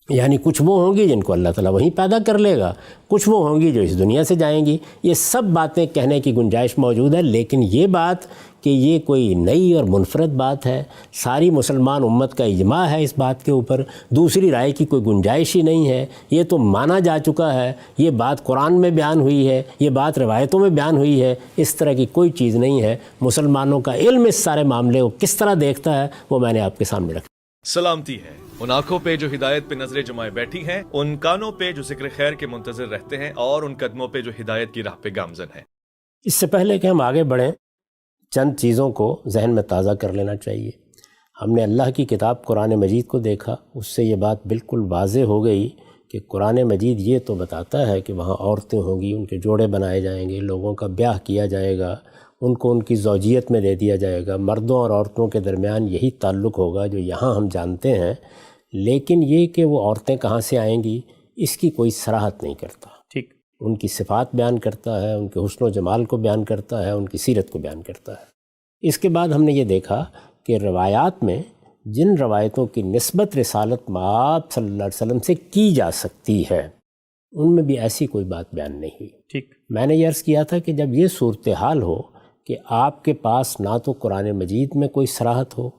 یعنی کچھ وہ ہوں گی جن کو اللہ تعالیٰ وہیں پیدا کر لے گا، کچھ وہ ہوں گی جو اس دنیا سے جائیں گی۔ یہ سب باتیں کہنے کی گنجائش موجود ہے، لیکن یہ بات کہ یہ کوئی نئی اور منفرد بات ہے، ساری مسلمان امت کا اجماع ہے اس بات کے اوپر، دوسری رائے کی کوئی گنجائش ہی نہیں ہے، یہ تو مانا جا چکا ہے، یہ بات قرآن میں بیان ہوئی ہے، یہ بات روایتوں میں بیان ہوئی ہے، اس طرح کی کوئی چیز نہیں ہے۔ مسلمانوں کا علم اس سارے معاملے کو کس طرح دیکھتا ہے وہ میں نے آپ کے سامنے رکھا۔ سلامتی ہے ان آنکھوں پہ جو ہدایت پہ نظریں جمائے بیٹھی ہیں، ان کانوں پہ جو ذکر خیر کے منتظر رہتے ہیں، اور ان قدموں پہ جو ہدایت کی راہ پہ گامزن ہیں۔ اس سے پہلے کہ ہم آگے بڑھیں، چند چیزوں کو ذہن میں تازہ کر لینا چاہیے۔ ہم نے اللہ کی کتاب قرآن مجید کو دیکھا، اس سے یہ بات بالکل واضح ہو گئی کہ قرآن مجید یہ تو بتاتا ہے کہ وہاں عورتیں ہوں گی، ان کے جوڑے بنائے جائیں گے، لوگوں کا بیاہ کیا جائے گا، ان کو ان کی زوجیت میں دے دیا جائے گا، مردوں اور عورتوں کے درمیان یہی تعلق ہوگا جو یہاں ہم جانتے ہیں، لیکن یہ کہ وہ عورتیں کہاں سے آئیں گی اس کی کوئی صراحت نہیں کرتا۔ ٹھیک، ان کی صفات بیان کرتا ہے، ان کے حسن و جمال کو بیان کرتا ہے، ان کی سیرت کو بیان کرتا ہے۔ اس کے بعد ہم نے یہ دیکھا کہ روایات میں جن روایتوں کی نسبت رسالت مآب صلی اللہ علیہ وسلم سے کی جا سکتی ہے ان میں بھی ایسی کوئی بات بیان نہیں ہوئی۔ ٹھیک، میں نے یہ عرض کیا تھا کہ جب یہ صورتحال ہو کہ آپ کے پاس نہ تو قرآن مجید میں کوئی صراحت ہو،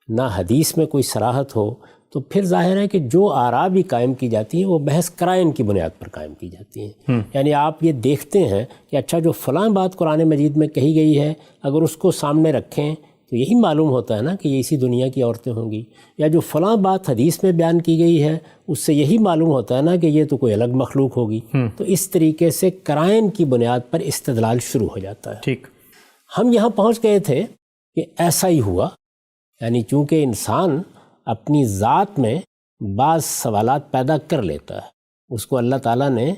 نہ حدیث میں کوئی صراحت ہو، تو پھر ظاہر ہے کہ جو آراء بھی قائم کی جاتی ہیں وہ بحث قرائن کی بنیاد پر قائم کی جاتی ہیں۔ یعنی آپ یہ دیکھتے ہیں کہ اچھا جو فلاں بات قرآن مجید میں کہی گئی ہے، اگر اس کو سامنے رکھیں تو یہی معلوم ہوتا ہے نا کہ یہ اسی دنیا کی عورتیں ہوں گی، یا جو فلاں بات حدیث میں بیان کی گئی ہے اس سے یہی معلوم ہوتا ہے نا کہ یہ تو کوئی الگ مخلوق ہوگی۔ تو اس طریقے سے قرائن کی بنیاد پر استدلال شروع ہو جاتا ہے۔ ٹھیک، ہم یہاں پہنچ گئے تھے کہ ایسا ہی ہوا، یعنی چونکہ انسان اپنی ذات میں بعض سوالات پیدا کر لیتا ہے، اس کو اللہ تعالیٰ نے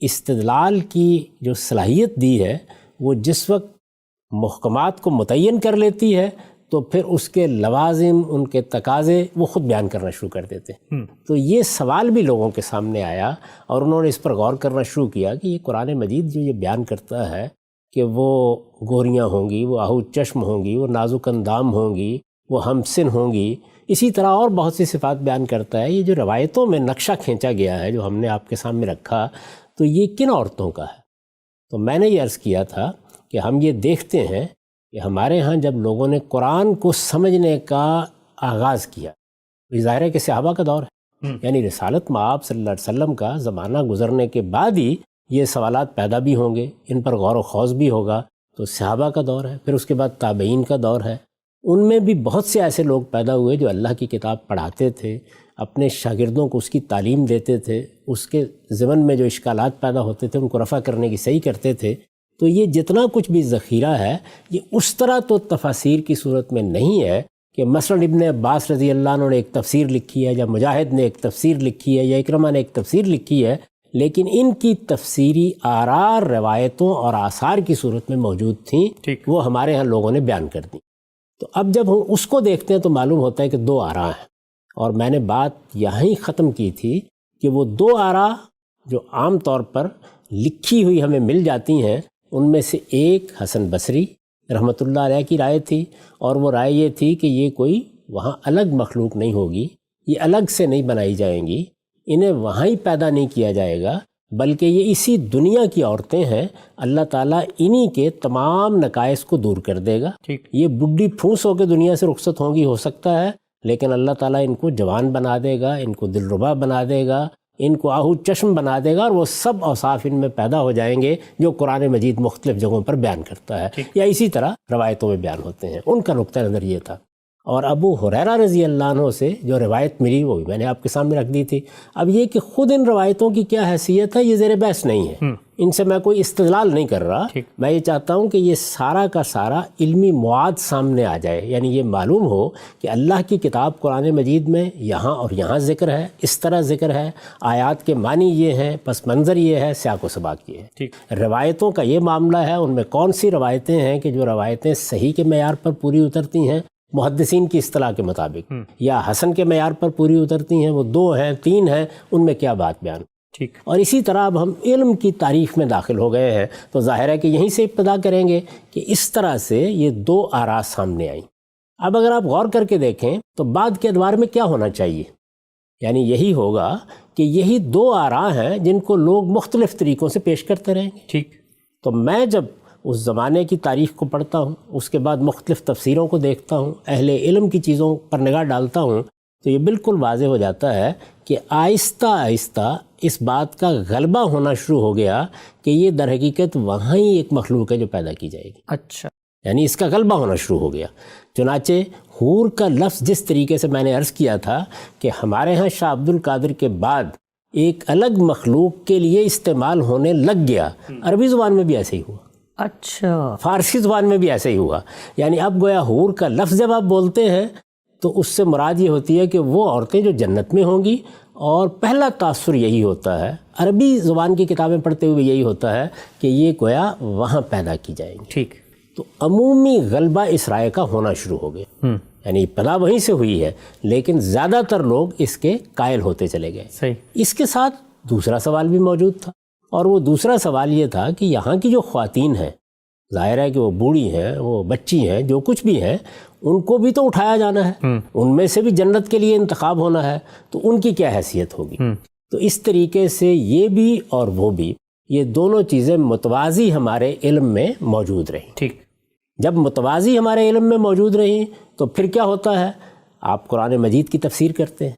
استدلال کی جو صلاحیت دی ہے وہ جس وقت محکمات کو متعین کر لیتی ہے تو پھر اس کے لوازم، ان کے تقاضے وہ خود بیان کرنا شروع کر دیتے ہیں۔ تو یہ سوال بھی لوگوں کے سامنے آیا اور انہوں نے اس پر غور کرنا شروع کیا کہ یہ قرآن مجید جو یہ بیان کرتا ہے کہ وہ گوریاں ہوں گی، وہ آہو چشم ہوں گی، وہ نازک اندام ہوں گی، وہ ہمسن ہوں گی، اسی طرح اور بہت سی صفات بیان کرتا ہے، یہ جو روایتوں میں نقشہ کھینچا گیا ہے جو ہم نے آپ کے سامنے رکھا، تو یہ کن عورتوں کا ہے؟ تو میں نے یہ عرض کیا تھا کہ ہم یہ دیکھتے ہیں کہ ہمارے ہاں جب لوگوں نے قرآن کو سمجھنے کا آغاز کیا، یہ ظاہر ہے کہ صحابہ کا دور ہے، یعنی رسالت مآب صلی اللہ علیہ وسلم کا زمانہ گزرنے کے بعد ہی یہ سوالات پیدا بھی ہوں گے، ان پر غور و خوض بھی ہوگا، تو صحابہ کا دور ہے، پھر اس کے بعد تابعین کا دور ہے۔ ان میں بھی بہت سے ایسے لوگ پیدا ہوئے جو اللہ کی کتاب پڑھاتے تھے، اپنے شاگردوں کو اس کی تعلیم دیتے تھے، اس کے ضمن میں جو اشکالات پیدا ہوتے تھے ان کو رفع کرنے کی صحیح کرتے تھے۔ تو یہ جتنا کچھ بھی ذخیرہ ہے یہ اس طرح تو تفاسیر کی صورت میں نہیں ہے کہ مثلا ابن عباس رضی اللہ عنہ نے ایک تفسیر لکھی ہے، یا مجاہد نے ایک تفسیر لکھی ہے، یا اکرمہ نے ایک تفسیر لکھی ہے، لیکن ان کی تفسیری آراء روایتوں اور آثار کی صورت میں موجود تھیں، وہ ہمارے ہاں لوگوں نے بیان کر دی۔ تو اب جب ہم اس کو دیکھتے ہیں تو معلوم ہوتا ہے کہ دو آراء ہیں، اور میں نے بات یہیں ختم کی تھی کہ وہ دو آراء جو عام طور پر لکھی ہوئی ہمیں مل جاتی ہیں، ان میں سے ایک حسن بصری رحمۃ اللہ علیہ کی رائے تھی، اور وہ رائے یہ تھی کہ یہ کوئی وہاں الگ مخلوق نہیں ہوگی، یہ الگ سے نہیں بنائی جائیں گی، انہیں وہاں ہی پیدا نہیں کیا جائے گا، بلکہ یہ اسی دنیا کی عورتیں ہیں، اللہ تعالیٰ انہی کے تمام نقائص کو دور کر دے گا۔ یہ بڈھی پھوس ہو کے دنیا سے رخصت ہوں گی ہو سکتا ہے، لیکن اللہ تعالیٰ ان کو جوان بنا دے گا، ان کو دلربا بنا دے گا، ان کو آہو چشم بنا دے گا، اور وہ سب اوصاف ان میں پیدا ہو جائیں گے جو قرآن مجید مختلف جگہوں پر بیان کرتا ہے، یا اسی طرح روایتوں میں بیان ہوتے ہیں۔ ان کا نقطہ نظر یہ تھا۔ اور ابو ہریرہ رضی اللہ عنہ سے جو روایت ملی وہ بھی میں نے آپ کے سامنے رکھ دی تھی۔ اب یہ کہ خود ان روایتوں کی کیا حیثیت ہے یہ زیر بحث نہیں ہے، ان سے میں کوئی استدلال نہیں کر رہا، میں یہ چاہتا ہوں کہ یہ سارا کا سارا علمی مواد سامنے آ جائے، یعنی یہ معلوم ہو کہ اللہ کی کتاب قرآن مجید میں یہاں اور یہاں ذکر ہے، اس طرح ذکر ہے، آیات کے معنی یہ ہیں، پس منظر یہ ہے، سیاق و سباق یہ ہے۔ روایتوں کا یہ معاملہ ہے، ان میں کون سی روایتیں ہیں کہ جو روایتیں صحیح کے معیار پر پوری اترتی ہیں محدثین کی اصطلاح کے مطابق، یا حسن کے معیار پر پوری اترتی ہیں، وہ 2 ہیں 3 ہیں، ان میں کیا بات بیان۔ اور اسی طرح اب ہم علم کی تاریخ میں داخل ہو گئے ہیں، تو ظاہر ہے کہ یہیں سے ابتدا کریں گے کہ اس طرح سے یہ 2 آراء سامنے آئیں۔ اب اگر آپ غور کر کے دیکھیں تو بعد کے ادوار میں کیا ہونا چاہیے، یعنی یہی ہوگا کہ یہی دو آراء ہیں جن کو لوگ مختلف طریقوں سے پیش کرتے رہیں گے. ٹھیک. تو میں جب اس زمانے کی تاریخ کو پڑھتا ہوں، اس کے بعد مختلف تفسیروں کو دیکھتا ہوں، اہل علم کی چیزوں پر نگاہ ڈالتا ہوں، تو یہ بالکل واضح ہو جاتا ہے کہ آہستہ آہستہ اس بات کا غلبہ ہونا شروع ہو گیا کہ یہ در حقیقت وہاں ہی ایک مخلوق ہے جو پیدا کی جائے گی. اچھا. یعنی اس کا غلبہ ہونا شروع ہو گیا. چنانچہ حور کا لفظ جس طریقے سے میں نے عرض کیا تھا کہ ہمارے ہاں شاہ عبد القادر کے بعد ایک الگ مخلوق کے لیے استعمال ہونے لگ گیا، عربی زبان میں بھی ایسے ہی ہوا. اچھا. فارسی زبان میں بھی ایسے ہی ہوا. یعنی اب گویا حور کا لفظ جب آپ بولتے ہیں تو اس سے مراد یہ ہوتی ہے کہ وہ عورتیں جو جنت میں ہوں گی، اور پہلا تاثر یہی ہوتا ہے، عربی زبان کی کتابیں پڑھتے ہوئے یہی ہوتا ہے کہ یہ گویا وہاں پیدا کی جائیں گی. ٹھیک. تو عمومی غلبہ اس رائے کا ہونا شروع ہو گیا. یعنی ابتدا وہیں سے ہوئی ہے، لیکن زیادہ تر لوگ اس کے قائل ہوتے چلے گئے. صحیح. اس کے ساتھ دوسرا سوال بھی موجود تھا، اور وہ دوسرا سوال یہ تھا کہ یہاں کی جو خواتین ہیں، ظاہر ہے کہ وہ بوڑھی ہیں، وہ بچی ہیں، جو کچھ بھی ہیں، ان کو بھی تو اٹھایا جانا ہے، ان میں سے بھی جنت کے لیے انتخاب ہونا ہے، تو ان کی کیا حیثیت ہوگی. تو اس طریقے سے یہ بھی اور وہ بھی، یہ دونوں چیزیں متوازی ہمارے علم میں موجود رہیں. ٹھیک. جب متوازی ہمارے علم میں موجود رہیں تو پھر کیا ہوتا ہے؟ آپ قرآن مجید کی تفسیر کرتے ہیں.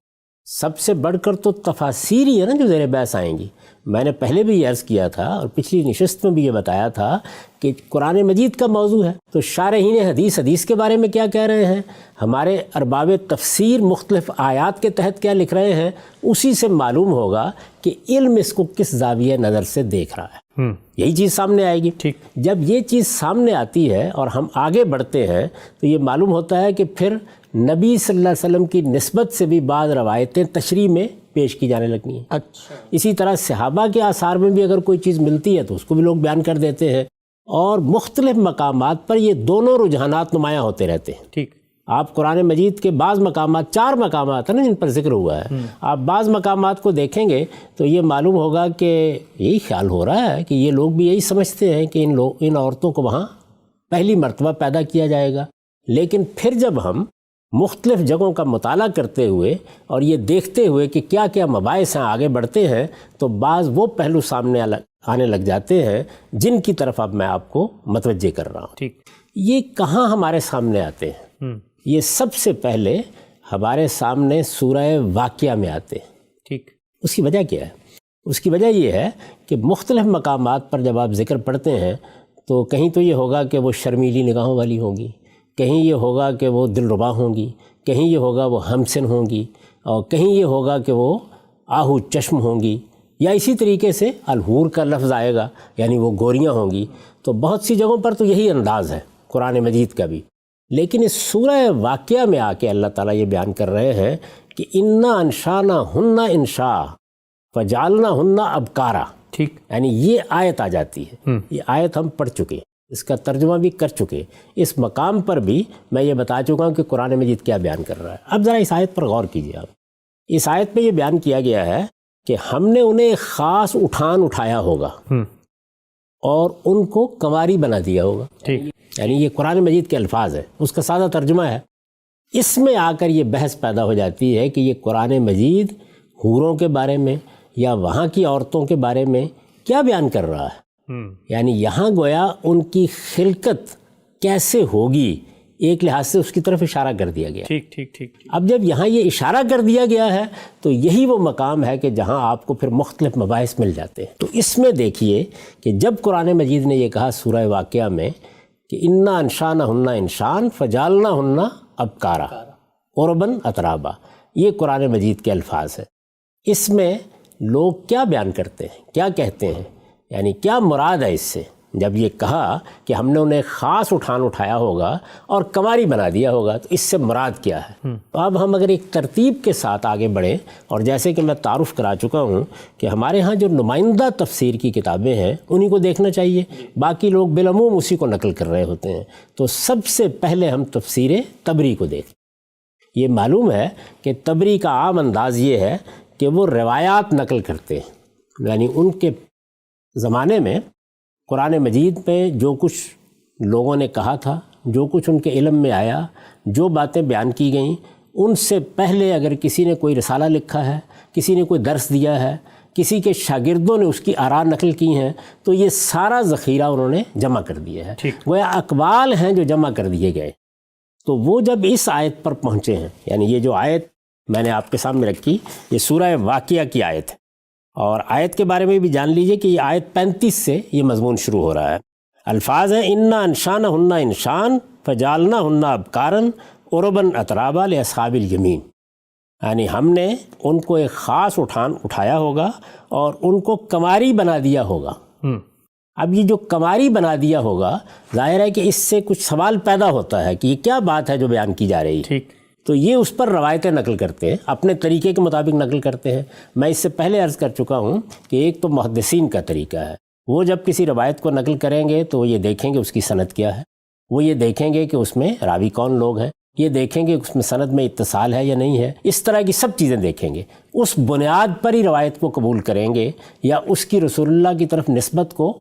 سب سے بڑھ کر تو تفاسیر ہی ہے نا جو زیر بحث آئیں گی. میں نے پہلے بھی یہ عرض کیا تھا اور پچھلی نشست میں بھی یہ بتایا تھا کہ قرآن مجید کا موضوع ہے، تو شارحین حدیث کے بارے میں کیا کہہ رہے ہیں، ہمارے ارباب تفسیر مختلف آیات کے تحت کیا لکھ رہے ہیں، اسی سے معلوم ہوگا کہ علم اس کو کس زاویہ نظر سے دیکھ رہا ہے. یہی چیز سامنے آئے گی. ٹھیک. جب یہ چیز سامنے آتی ہے اور ہم آگے بڑھتے ہیں تو یہ معلوم ہوتا ہے کہ پھر نبی صلی اللہ علیہ وسلم کی نسبت سے بھی بعض روایتیں تشریح میں پیش کی جانے لگی ہیں. اچھا. اسی طرح صحابہ کے آثار میں بھی اگر کوئی چیز ملتی ہے تو اس کو بھی لوگ بیان کر دیتے ہیں، اور مختلف مقامات پر یہ دونوں رجحانات نمایاں ہوتے رہتے ہیں. ٹھیک. آپ قرآن مجید کے بعض مقامات، 4 مقامات ہیں نا جن پر ذکر ہوا ہے، آپ بعض مقامات کو دیکھیں گے تو یہ معلوم ہوگا کہ یہی خیال ہو رہا ہے کہ یہ لوگ بھی یہی سمجھتے ہیں کہ ان عورتوں کو وہاں پہلی مرتبہ پیدا کیا جائے گا. لیکن پھر جب ہم مختلف جگہوں کا مطالعہ کرتے ہوئے اور یہ دیکھتے ہوئے کہ کیا کیا مباحث ہیں آگے بڑھتے ہیں، تو بعض وہ پہلو سامنے آنے لگ جاتے ہیں جن کی طرف اب میں آپ کو متوجہ کر رہا ہوں. ٹھیک. یہ کہاں ہمارے سامنے آتے ہیں؟ یہ سب سے پہلے ہمارے سامنے سورہ واقعہ میں آتے ہیں. ٹھیک. اس کی وجہ کیا ہے؟ اس کی وجہ یہ ہے کہ مختلف مقامات پر جب آپ ذکر پڑھتے ہیں تو کہیں تو یہ ہوگا کہ وہ شرمیلی نگاہوں والی ہوں گی، کہیں یہ ہوگا کہ وہ دلربا ہوں گی، کہیں یہ ہوگا وہ ہمسن ہوں گی، اور کہیں یہ ہوگا کہ وہ آہو چشم ہوں گی، یا اسی طریقے سے الحور کا لفظ آئے گا، یعنی وہ گوریاں ہوں گی. تو بہت سی جگہوں پر تو یہی انداز ہے قرآن مجید کا بھی. لیکن اس سورہ واقعہ میں آ کے اللہ تعالیٰ یہ بیان کر رہے ہیں کہ انا انشانا ہننا انشاء فجالنا ہننا ابکارا. ٹھیک. یعنی یہ آیت آ جاتی ہے، یہ آیت ہم پڑھ چکے، اس کا ترجمہ بھی کر چکے، اس مقام پر بھی میں یہ بتا چکا ہوں کہ قرآن مجید کیا بیان کر رہا ہے. اب ذرا اس آیت پر غور کیجیے. آپ اس آیت میں یہ بیان کیا گیا ہے کہ ہم نے انہیں خاص اٹھایا ہوگا اور ان کو کنواری بنا دیا ہوگا. ٹھیک. یعنی یہ قرآن مجید کے الفاظ ہے، اس کا سادہ ترجمہ ہے. اس میں آ کر یہ بحث پیدا ہو جاتی ہے کہ یہ قرآن مجید حوروں کے بارے میں یا وہاں کی عورتوں کے بارے میں کیا بیان کر رہا ہے. یعنی یہاں گویا ان کی خلقت کیسے ہوگی، ایک لحاظ سے اس کی طرف اشارہ کر دیا گیا. ٹھیک ٹھیک ٹھیک. اب جب یہاں یہ اشارہ کر دیا گیا ہے تو یہی وہ مقام ہے کہ جہاں آپ کو پھر مختلف مباحث مل جاتے ہیں. تو اس میں دیکھیے کہ جب قرآن مجید نے یہ کہا سورہ واقعہ میں کہ انا انشانہ ہننا انشان فجالنا ہننا ابکارا عربن اترابا، یہ قرآن مجید کے الفاظ ہیں. اس میں لوگ کیا بیان کرتے ہیں، کیا کہتے ہیں، یعنی کیا مراد ہے اس سے جب یہ کہا کہ ہم نے انہیں خاص اٹھایا ہوگا اور کنواری بنا دیا ہوگا، تو اس سے مراد کیا ہے. تو اب ہم اگر ایک ترتیب کے ساتھ آگے بڑھیں، اور جیسے کہ میں تعارف کرا چکا ہوں کہ ہمارے ہاں جو نمائندہ تفسیر کی کتابیں ہیں انہی کو دیکھنا چاہیے، باقی لوگ بالعموم اسی کو نقل کر رہے ہوتے ہیں. تو سب سے پہلے ہم تفسیر طبری کو دیکھیں. یہ معلوم ہے کہ طبری کا عام انداز یہ ہے کہ وہ روایات نقل کرتے ہیں، یعنی ان کے زمانے میں قرآن مجید میں جو کچھ لوگوں نے کہا تھا، جو کچھ ان کے علم میں آیا، جو باتیں بیان کی گئیں، ان سے پہلے اگر کسی نے کوئی رسالہ لکھا ہے، کسی نے کوئی درس دیا ہے، کسی کے شاگردوں نے اس کی آراء نقل کی ہیں، تو یہ سارا ذخیرہ انہوں نے جمع کر دیا ہے، وہ اقوال ہیں جو جمع کر دیے گئے۔ تو وہ جب اس آیت پر پہنچے ہیں، یعنی یہ جو آیت میں نے آپ کے سامنے رکھی، یہ سورہ واقعہ کی آیت ہے، اور آیت کے بارے میں بھی جان لیجئے کہ یہ آیت 35 سے یہ مضمون شروع ہو رہا ہے۔ الفاظ ہیں انا انشانہن انشان فجعلناہن ابکارا عربا اترابا لاصحاب الیمین، یعنی ہم نے ان کو ایک خاص اٹھایا ہوگا اور ان کو کنواری بنا دیا ہوگا۔ اب یہ جو کنواری بنا دیا ہوگا، ظاہر ہے کہ اس سے کچھ سوال پیدا ہوتا ہے کہ یہ کیا بات ہے جو بیان کی جا رہی ہے۔ تو یہ اس پر روایتیں نقل کرتے ہیں، اپنے طریقے کے مطابق نقل کرتے ہیں۔ میں اس سے پہلے عرض کر چکا ہوں کہ ایک تو محدثین کا طریقہ ہے، وہ جب کسی روایت کو نقل کریں گے تو وہ یہ دیکھیں گے اس کی سند کیا ہے، وہ یہ دیکھیں گے کہ اس میں راوی کون لوگ ہیں، یہ دیکھیں گے اس میں سند میں اتصال ہے یا نہیں ہے، اس طرح کی سب چیزیں دیکھیں گے، اس بنیاد پر ہی روایت کو قبول کریں گے یا اس کی رسول اللہ کی طرف نسبت کو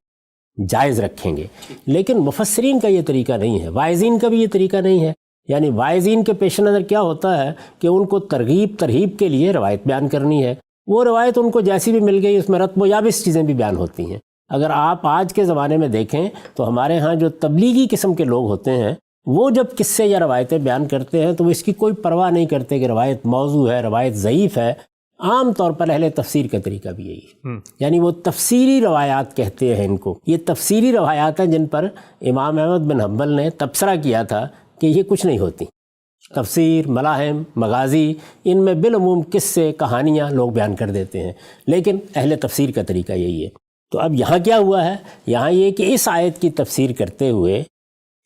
جائز رکھیں گے۔ لیکن مفسرین کا یہ طریقہ نہیں ہے، واعظین کا بھی یہ طریقہ نہیں ہے۔ یعنی واعظین کے پیش نظر کیا ہوتا ہے کہ ان کو ترغیب ترہیب کے لیے روایت بیان کرنی ہے، وہ روایت ان کو جیسی بھی مل گئی اس میں رتب و یابس چیزیں بھی بیان ہوتی ہیں۔ اگر آپ آج کے زمانے میں دیکھیں تو ہمارے ہاں جو تبلیغی قسم کے لوگ ہوتے ہیں، وہ جب قصے یا روایتیں بیان کرتے ہیں تو وہ اس کی کوئی پرواہ نہیں کرتے کہ روایت موضوع ہے، روایت ضعیف ہے۔ عام طور پر اہل تفسیر کا طریقہ بھی یہی ہے، یعنی وہ تفسیری روایات کہتے ہیں ان کو۔ یہ تفسیری روایات ہیں جن پر امام احمد بن حنبل نے تبصرہ کیا تھا کہ یہ کچھ نہیں ہوتی۔ تفسیر، ملاحم، مغازی، ان میں بالعموم قصے کہانیاں لوگ بیان کر دیتے ہیں، لیکن اہل تفسیر کا طریقہ یہی ہے۔ تو اب یہاں کیا ہوا ہے؟ یہاں یہ کہ اس آیت کی تفسیر کرتے ہوئے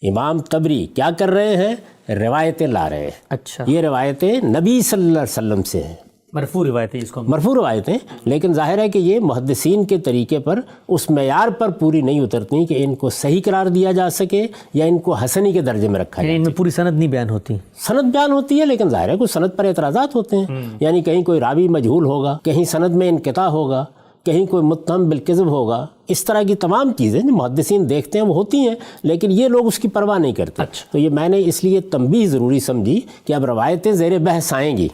امام طبری کیا کر رہے ہیں؟ روایتیں لا رہے ہیں۔ اچھا، یہ روایتیں نبی صلی اللہ علیہ وسلم سے ہیں، مرفوع روایتیں اس کو مرفوع روایتیں، لیکن ظاہر ہے کہ یہ محدثین کے طریقے پر اس معیار پر پوری نہیں اترتی کہ ان کو صحیح قرار دیا جا سکے یا ان کو حسنی کے درجے میں رکھا جائے۔ ان میں پوری سند نہیں بیان ہوتی، سند بیان ہوتی ہے لیکن ظاہر ہے کوئی سند پر اعتراضات ہوتے ہیں، یعنی کہیں کوئی راوی مجہول ہوگا، کہیں سند میں انقطاع ہوگا، کہیں کوئی متہم بالکذب ہوگا، اس طرح کی تمام چیزیں جو محدثین دیکھتے ہیں وہ ہوتی ہیں، لیکن یہ لوگ اس کی پرواہ نہیں کرتے۔ تو یہ میں نے اس لیے تنبیہ ضروری سمجھی کہ اب روایتیں زیر بحث آئیں گی،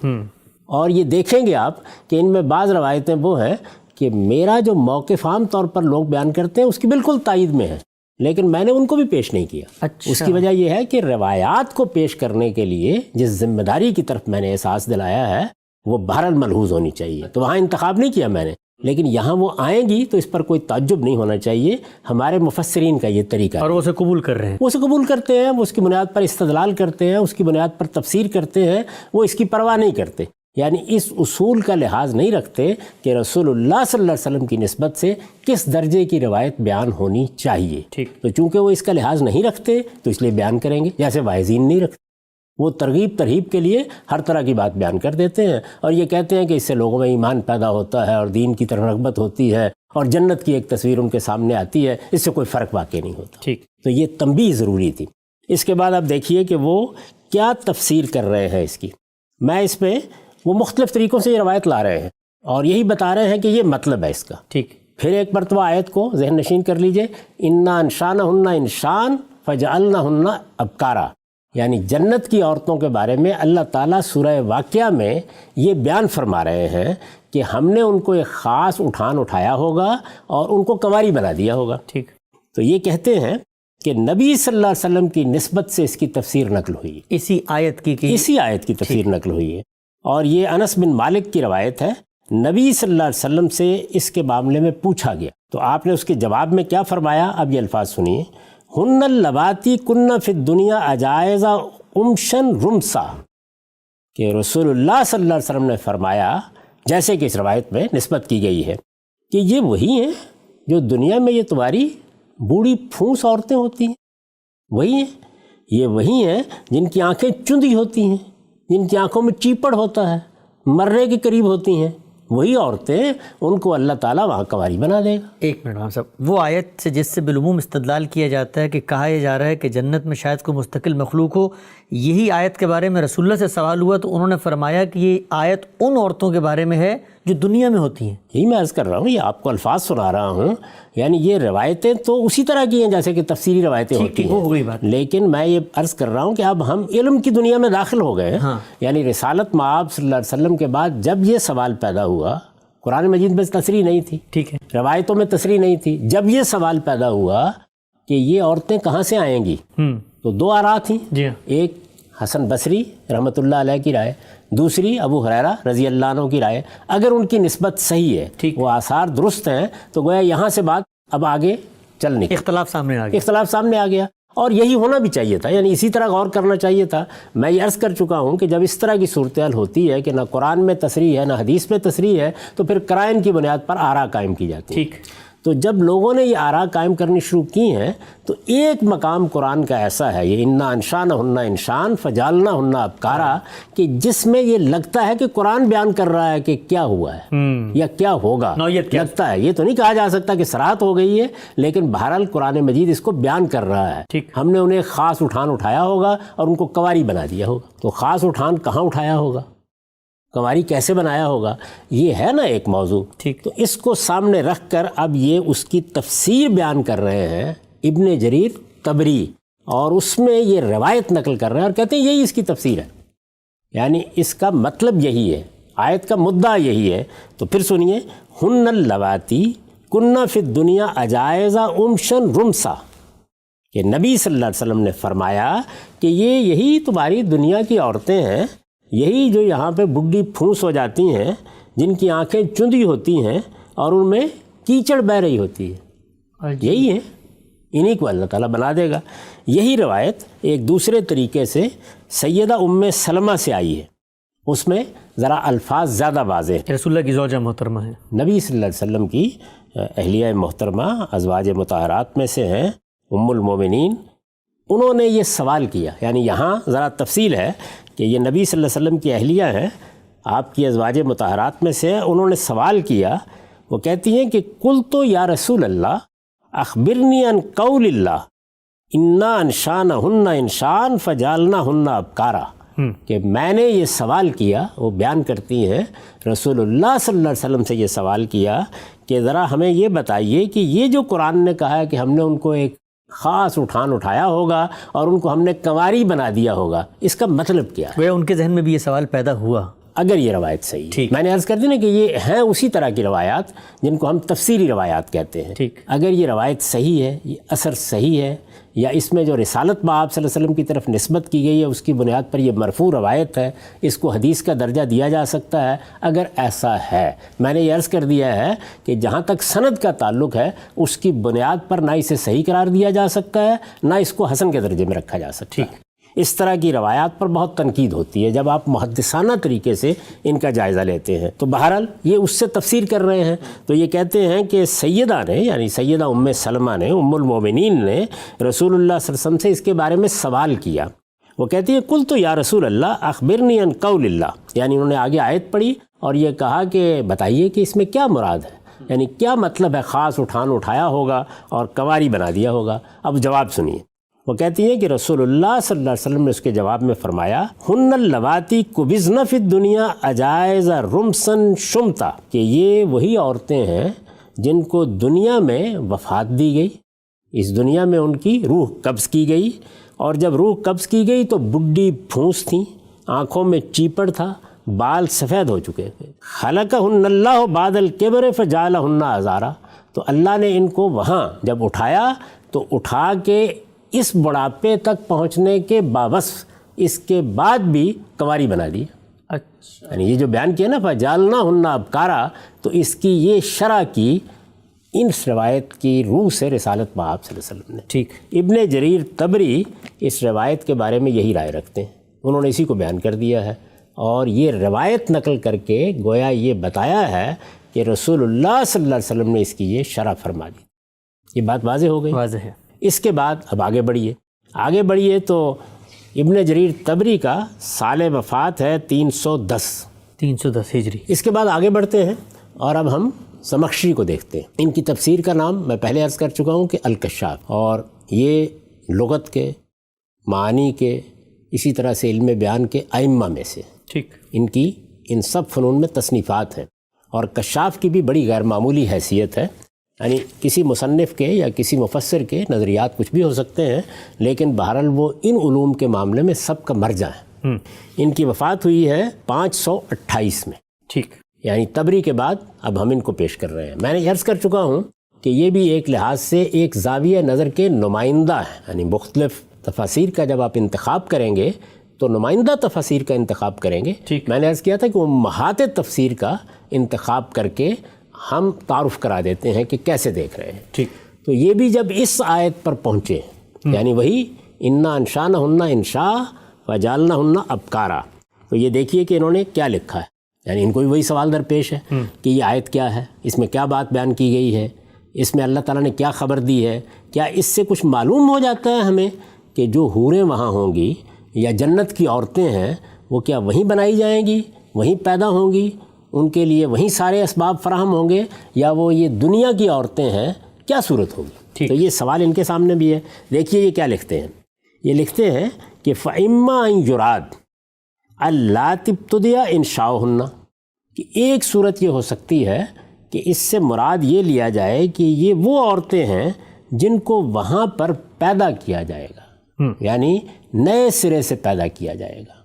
اور یہ دیکھیں گے آپ کہ ان میں بعض روایتیں وہ ہیں کہ میرا جو موقف عام طور پر لوگ بیان کرتے ہیں اس کی بالکل تائید میں ہے، لیکن میں نے ان کو بھی پیش نہیں کیا۔ اس کی وجہ یہ ہے کہ روایات کو پیش کرنے کے لیے جس ذمہ داری کی طرف میں نے احساس دلایا ہے وہ بہرحال ملحوظ ہونی چاہیے، تو وہاں انتخاب نہیں کیا میں نے، لیکن یہاں وہ آئیں گی تو اس پر کوئی تعجب نہیں ہونا چاہیے۔ ہمارے مفسرین کا یہ طریقہ ہے، اور وہ اسے قبول کر رہے ہیں، وہ اسے قبول کرتے ہیں، وہ اس کی بنیاد پر استدلال کرتے ہیں، اس کی بنیاد پر تفسیر کرتے ہیں، وہ اس کی پرواہ نہیں کرتے، یعنی اس اصول کا لحاظ نہیں رکھتے کہ رسول اللہ صلی اللہ علیہ وسلم کی نسبت سے کس درجے کی روایت بیان ہونی چاہیے۔ تو چونکہ وہ اس کا لحاظ نہیں رکھتے تو اس لیے بیان کریں گے، جیسے واعظین نہیں رکھتے، وہ ترغیب ترہیب کے لیے ہر طرح کی بات بیان کر دیتے ہیں اور یہ کہتے ہیں کہ اس سے لوگوں میں ایمان پیدا ہوتا ہے اور دین کی طرف رغبت ہوتی ہے اور جنت کی ایک تصویر ان کے سامنے آتی ہے، اس سے کوئی فرق واقع نہیں ہوتا۔ تو یہ تنبیہ ضروری تھی۔ اس کے بعد آپ دیکھیے کہ وہ کیا تفسیر کر رہے ہیں اس کی۔ میں اس پہ وہ مختلف طریقوں سے یہ روایت لا رہے ہیں اور یہی بتا رہے ہیں کہ یہ مطلب ہے اس کا۔ پھر ایک مرتبہ آیت کو ذہن نشین کر لیجئے، انا انشانہن انشان فجعلناہن ابکارا، یعنی جنت کی عورتوں کے بارے میں اللہ تعالیٰ سورہ واقعہ میں یہ بیان فرما رہے ہیں کہ ہم نے ان کو ایک خاص اٹھایا ہوگا اور ان کو کنواری بنا دیا ہوگا۔ تو یہ کہتے ہیں کہ نبی صلی اللہ علیہ وسلم کی نسبت سے اس کی تفسیر نقل ہوئی ہے، اسی آیت کی تفسیر نقل ہوئی ہے، اور یہ انس بن مالک کی روایت ہے۔ نبی صلی اللہ علیہ وسلم سے اس کے معاملے میں پوچھا گیا تو آپ نے اس کے جواب میں کیا فرمایا، اب یہ الفاظ سنیے، ہن اللواتی کن فی الدنیا اجائزہ امشن رمسا، کہ رسول اللہ صلی اللہ علیہ وسلم نے فرمایا، جیسے کہ اس روایت میں نسبت کی گئی ہے، کہ یہ وہی ہیں جو دنیا میں یہ تمہاری بوڑھی پھونس عورتیں ہوتی ہیں، وہی ہیں، یہ وہی ہیں جن کی آنکھیں چندی ہوتی ہیں، جن کی آنکھوں میں چیپڑ ہوتا ہے، مرنے کے قریب ہوتی ہیں، وہی عورتیں، ان کو اللہ تعالیٰ وہاں کنواری بنا دے گا۔ ایک منٹ ہم صاحب، وہ آیت سے جس سے بالعموم استدلال کیا جاتا ہے کہ کہا یہ جا رہا ہے کہ جنت میں شاید کوئی مستقل مخلوق ہو یہی آیت کے بارے میں رسول اللہ سے سوال ہوا تو انہوں نے فرمایا کہ یہ آیت ان عورتوں کے بارے میں ہے جو دنیا میں ہوتی ہیں. یہی میں عرض کر رہا ہوں، یہ آپ کو الفاظ سنا رہا ہوں، یعنی یہ روایتیں تو اسی طرح کی ہیں جیسے کہ تفسیری روایتیں ہوتی ہیں، وہ ہو گئی بات. لیکن میں یہ عرض کر رہا ہوں کہ اب ہم علم کی دنیا میں داخل ہو گئے ہیں. یعنی رسالت مآب صلی اللہ علیہ وسلم کے بعد جب یہ سوال پیدا ہوا، قرآن مجید میں تصریح نہیں تھی، ٹھیک ہے، روایتوں میں تصریح نہیں تھی، جب یہ سوال پیدا ہوا کہ یہ عورتیں کہاں سے آئیں گی، تو دو آراء تھیں. جی ایک حسن بصری رحمۃ اللہ علیہ کی رائے، دوسری ابو ہریرہ رضی اللہ عنہ کی رائے. اگر ان کی نسبت صحیح ہے، وہ آثار درست ہیں، تو گویا یہاں سے بات اب آگے چل نکلی، اختلاف سامنے آ گیا. اختلاف سامنے آ گیا، اور یہی ہونا بھی چاہیے تھا، یعنی اسی طرح غور کرنا چاہیے تھا. میں یہ عرض کر چکا ہوں کہ جب اس طرح کی صورتحال ہوتی ہے کہ نہ قرآن میں تصریح ہے نہ حدیث میں تصریح ہے، تو پھر قرائن کی بنیاد پر آراء قائم کی جاتی ہے. ٹھیک. تو جب لوگوں نے یہ آراء قائم کرنی شروع کی ہیں تو ایک مقام قرآن کا ایسا ہے، یہ انا انشانہن انشان فجعلناہن ابکارا، کہ جس میں یہ لگتا ہے کہ قرآن بیان کر رہا ہے کہ کیا ہوا ہے یا کیا ہوگا. لگتا ہے، یہ تو نہیں کہا جا سکتا کہ صراحت ہو گئی ہے، لیکن بہرحال قرآن مجید اس کو بیان کر رہا ہے. ہم نے انہیں خاص اٹھان اٹھایا ہوگا اور ان کو کنواری بنا دیا ہوگا. تو خاص اٹھان کہاں اٹھایا ہوگا، کنواری کیسے بنایا ہوگا، یہ ہے نا ایک موضوع. ٹھیک. تو اس کو سامنے رکھ کر اب یہ اس کی تفسیر بیان کر رہے ہیں ابن جریر طبری، اور اس میں یہ روایت نقل کر رہے ہیں اور کہتے ہیں یہی اس کی تفسیر ہے، یعنی اس کا مطلب یہی ہے، آیت کا مدعا یہی ہے. تو پھر سنیے، ہن اللواتی کنہ فی الدنیا اجائزہ امشن رمسا، کہ نبی صلی اللہ علیہ وسلم نے فرمایا کہ یہی تمہاری دنیا کی عورتیں ہیں، یہی جو یہاں پہ بڈھی پھونس ہو جاتی ہیں، جن کی آنکھیں چندی ہوتی ہیں اور ان میں کیچڑ بہہ رہی ہوتی ہے، یہی ہے، انہی کو اللہ تعالیٰ بنا دے گا. یہی روایت ایک دوسرے طریقے سے سیدہ ام سلمہ سے آئی ہے، اس میں ذرا الفاظ زیادہ واضح ہیں. رسول اللہ کی زوجہ محترمہ ہیں، نبی صلی اللہ علیہ وسلم کی اہلیہ محترمہ ازواج مطہرات میں سے ہیں، ام المومنین. انہوں نے یہ سوال کیا، یعنی یہاں ذرا تفصیل ہے کہ یہ نبی صلی اللہ علیہ وسلم کی اہلیہ ہیں، آپ کی ازواج مطہرات میں سے ہیں. انہوں نے سوال کیا، وہ کہتی ہیں کہ قلت یا رسول اللہ اخبرنی عن قول اللہ انا انشانہن انشان فجعلناہن ابکارا، کہ میں نے یہ سوال کیا، وہ بیان کرتی ہیں رسول اللہ صلی اللہ علیہ وسلم سے یہ سوال کیا کہ ذرا ہمیں یہ بتائیے کہ یہ جو قرآن نے کہا ہے کہ ہم نے ان کو ایک خاص اٹھان اٹھایا ہوگا اور ان کو ہم نے کنواری بنا دیا ہوگا، اس کا مطلب کیا ہے؟ وہ ان کے ذہن میں بھی یہ سوال پیدا ہوا اگر یہ روایت صحیح ہے. میں نے عرض کر دی نا کہ یہ ہیں اسی طرح کی روایات جن کو ہم تفسیری روایات کہتے ہیں. ٹھیک. اگر یہ روایت صحیح ہے، یہ اثر صحیح ہے، یا اس میں جو رسالت مآب صلی اللہ علیہ وسلم کی طرف نسبت کی گئی ہے اس کی بنیاد پر یہ مرفوع روایت ہے، اس کو حدیث کا درجہ دیا جا سکتا ہے. اگر ایسا ہے، میں نے یہ عرض کر دیا ہے کہ جہاں تک سند کا تعلق ہے اس کی بنیاد پر نہ اسے صحیح قرار دیا جا سکتا ہے نہ اس کو حسن کے درجے میں رکھا جا سکتا ہے. اس طرح کی روایات پر بہت تنقید ہوتی ہے جب آپ محدثانہ طریقے سے ان کا جائزہ لیتے ہیں. تو بہرحال یہ اس سے تفسیر کر رہے ہیں. تو یہ کہتے ہیں کہ سیدہ نے، یعنی سیدہ ام سلمہ نے، ام المومنین نے رسول اللہ صلی اللہ علیہ وسلم سے اس کے بارے میں سوال کیا. وہ کہتی ہے قلت یا رسول اللہ اخبرنی عن قول اللہ، یعنی انہوں نے آگے آیت پڑھی اور یہ کہا کہ بتائیے کہ اس میں کیا مراد ہے، یعنی کیا مطلب ہے خاص اٹھان اٹھایا ہوگا اور کنواری بنا دیا ہوگا. اب جواب سنیے. وہ کہتی ہیں کہ رسول اللہ صلی اللہ علیہ وسلم نے اس کے جواب میں فرمایا ہن اللواتی قبضن فی الدنیا اجائز رمسن شمتا، کہ یہ وہی عورتیں ہیں جن کو دنیا میں وفات دی گئی، اس دنیا میں ان کی روح قبض کی گئی، اور جب روح قبض کی گئی تو بڈھی پھونس تھیں، آنکھوں میں چیپڑ تھا، بال سفید ہو چکے تھے. خلقہن اللہ بعد الکبر فجعلہن ازارا، تو اللہ نے ان کو وہاں جب اٹھایا تو اٹھا کے اس بڑھاپے تک پہنچنے کے باوصف اس کے بعد بھی کنواری بنا دی. اچھا، یعنی یہ جو بیان کیا نا فجعلناہن ابکارا، تو اس کی یہ شرح کی اس روایت کی روح سے رسالت مآب صلی اللہ علیہ وسلم نے. ٹھیک. ابن جریر طبری اس روایت کے بارے میں یہی رائے رکھتے ہیں، انہوں نے اسی کو بیان کر دیا ہے اور یہ روایت نقل کر کے گویا یہ بتایا ہے کہ رسول اللہ صلی اللہ علیہ وسلم نے اس کی یہ شرح فرما دی. یہ بات واضح ہو گئی. واضح ہے. اس کے بعد اب آگے بڑھیے تو ابن جریر طبری کا سال وفات ہے 310 ہجری. اس کے بعد آگے بڑھتے ہیں اور اب ہم زمخشری کو دیکھتے ہیں. ان کی تفسیر کا نام میں پہلے عرض کر چکا ہوں کہ الکشاف، اور یہ لغت کے، معانی کے، اسی طرح سے علم بیان کے ائمہ میں سے، ٹھیک، ان کی ان سب فنون میں تصنیفات ہیں، اور کشاف کی بھی بڑی غیر معمولی حیثیت ہے. یعنی کسی مصنف کے یا کسی مفسر کے نظریات کچھ بھی ہو سکتے ہیں، لیکن بہرحال وہ ان علوم کے معاملے میں سب کا مرجع ہے. ان کی وفات ہوئی ہے 528 میں، ٹھیک، یعنی طبری کے بعد اب ہم ان کو پیش کر رہے ہیں. میں نے عرض کر چکا ہوں کہ یہ بھی ایک لحاظ سے ایک زاویہ نظر کے نمائندہ ہیں. یعنی مختلف تفاسیر کا جب آپ انتخاب کریں گے تو نمائندہ تفاسیر کا انتخاب کریں گے. میں نے عرض کیا تھا کہ امہات تفسیر کا انتخاب کر کے ہم تعارف کرا دیتے ہیں کہ کیسے دیکھ رہے ہیں. ٹھیک، تو یہ بھی جب اس آیت پر پہنچے، یعنی وہی انا انشانہن انشاء وجعلنہن ابکارا، تو یہ دیکھیے کہ انہوں نے کیا لکھا ہے. یعنی ان کو بھی وہی سوال درپیش ہے کہ یہ آیت کیا ہے، اس میں کیا بات بیان کی گئی ہے، اس میں اللہ تعالیٰ نے کیا خبر دی ہے. کیا اس سے کچھ معلوم ہو جاتا ہے ہمیں کہ جو حوریں وہاں ہوں گی یا جنت کی عورتیں ہیں وہ کیا وہیں بنائی جائیں گی، وہیں پیدا ہوں گی، ان کے لیے وہیں سارے اسباب فراہم ہوں گے، یا وہ یہ دنیا کی عورتیں ہیں، کیا صورت ہوگی؟ تو یہ سوال ان کے سامنے بھی ہے. دیکھیے یہ کیا لکھتے ہیں. یہ لکھتے ہیں کہ فَإِمَّا أَن يُرَادَ اللَّاتِي ابْتُدِئَ إِنشَاؤُهُنَّ، کہ ایک صورت یہ ہو سکتی ہے کہ اس سے مراد یہ لیا جائے کہ یہ وہ عورتیں ہیں جن کو وہاں پر پیدا کیا جائے گا، یعنی نئے سرے سے پیدا کیا جائے گا.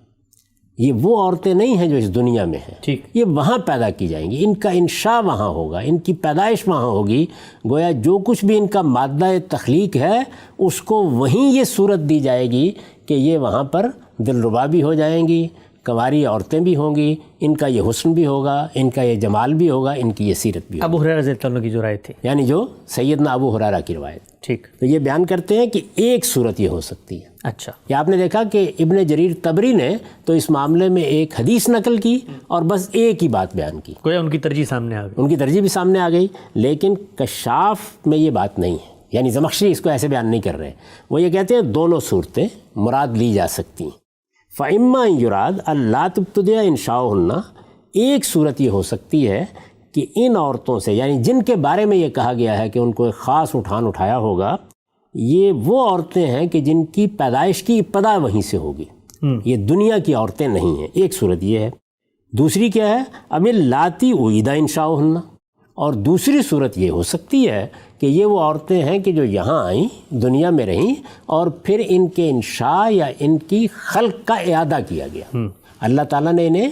یہ وہ عورتیں نہیں ہیں جو اس دنیا میں ہیں، یہ وہاں پیدا کی جائیں گی، ان کا انشاء وہاں ہوگا، ان کی پیدائش وہاں ہوگی. گویا جو کچھ بھی ان کا مادہ تخلیق ہے اس کو وہیں یہ صورت دی جائے گی کہ یہ وہاں پر دلربا بھی ہو جائیں گی، کنواری عورتیں بھی ہوں گی، ان کا یہ حسن بھی ہوگا، ان کا یہ جمال بھی ہوگا، ان کی یہ سیرت بھی ہوگی. ابو ہریرہ رضی اللہ عنہ کی جو رائے تھی، یعنی جو سیدنا ابو ہریرہ کی روایت. ٹھیک، تو یہ بیان کرتے ہیں کہ ایک صورت یہ ہو سکتی ہے. اچھا، یہ آپ نے دیکھا کہ ابن جریر طبری نے تو اس معاملے میں ایک حدیث نقل کی اور بس ایک ہی بات بیان کی، گویا ان کی ترجیح سامنے آ گئی. ان کی ترجیح بھی سامنے آ گئی، لیکن کشاف میں یہ بات نہیں ہے. یعنی زمخشری اس کو ایسے بیان نہیں کر رہے. وہ یہ کہتے ہیں دونوں صورتیں مراد لی جا سکتی ہیں. فَإِمَّا أَن يُرَادَ اللَّاتِي ابْتُدِئَ إِنشَاؤُهُنَّ، ایک صورت یہ ہو سکتی ہے کہ ان عورتوں سے، یعنی جن کے بارے میں یہ کہا گیا ہے کہ ان کو ایک خاص اٹھان اٹھایا ہوگا، یہ وہ عورتیں ہیں کہ جن کی پیدائش کی ابتدا وہیں سے ہوگی، یہ دنیا کی عورتیں نہیں ہیں. ایک صورت یہ ہے. دوسری کیا ہے؟ اب اللَّاتِي أُعِیدَ إِنشَاؤُهُنَّ، اور دوسری صورت یہ ہو سکتی ہے کہ یہ وہ عورتیں ہیں کہ جو یہاں آئیں، دنیا میں رہیں، اور پھر ان کے انشاء یا ان کی خلق کا اعادہ کیا گیا. اللہ تعالیٰ نے انہیں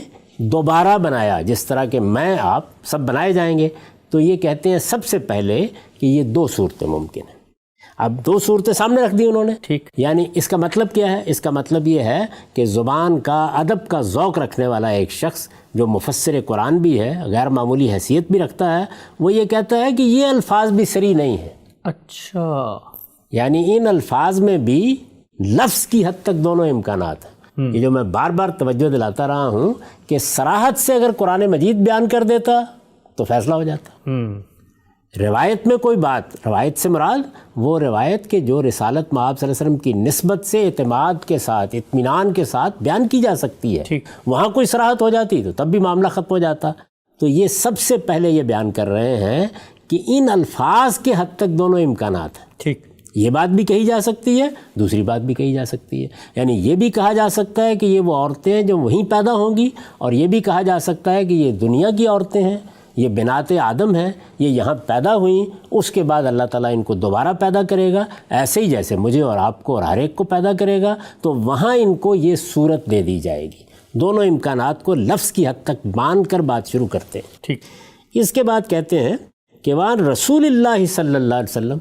دوبارہ بنایا، جس طرح کہ میں آپ سب بنائے جائیں گے. تو یہ کہتے ہیں سب سے پہلے کہ یہ دو صورتیں ممکن ہیں. اب دو صورتیں سامنے رکھ دی انہوں نے. ٹھیک، یعنی اس کا مطلب کیا ہے؟ اس کا مطلب یہ ہے کہ زبان کا، ادب کا ذوق رکھنے والا ایک شخص جو مفسر قرآن بھی ہے، غیر معمولی حیثیت بھی رکھتا ہے، وہ یہ کہتا ہے کہ یہ الفاظ بھی صریح نہیں ہیں. اچھا، یعنی ان الفاظ میں بھی لفظ کی حد تک دونوں امکانات ہیں. یہ جو میں بار بار توجہ دلاتا رہا ہوں کہ صراحت سے اگر قرآن مجید بیان کر دیتا تو فیصلہ ہو جاتا. روایت میں کوئی بات، روایت سے مراد وہ روایت کے جو رسالت مآب صلی اللہ علیہ وسلم کی نسبت سے اعتماد کے ساتھ، اطمینان کے ساتھ بیان کی جا سکتی ہے، وہاں کوئی صراحت ہو جاتی تو تب بھی معاملہ ختم ہو جاتا. تو یہ سب سے پہلے یہ بیان کر رہے ہیں کہ ان الفاظ کے حد تک دونوں امکانات ہیں. ٹھیک، یہ بات بھی کہی جا سکتی ہے، دوسری بات بھی کہی جا سکتی ہے. یعنی یہ بھی کہا جا سکتا ہے کہ یہ وہ عورتیں ہیں جو وہیں پیدا ہوں گی، اور یہ بھی کہا جا سکتا ہے کہ یہ دنیا کی عورتیں ہیں، یہ بنات آدم ہیں، یہ یہاں پیدا ہوئیں، اس کے بعد اللہ تعالیٰ ان کو دوبارہ پیدا کرے گا، ایسے ہی جیسے مجھے اور آپ کو اور ہر ایک کو پیدا کرے گا. تو وہاں ان کو یہ صورت دے دی جائے گی. دونوں امکانات کو لفظ کی حد تک مان کر بات شروع کرتے ہیں. ٹھیک، اس کے بعد کہتے ہیں کہ وان رسول اللہ صلی اللہ علیہ وسلم،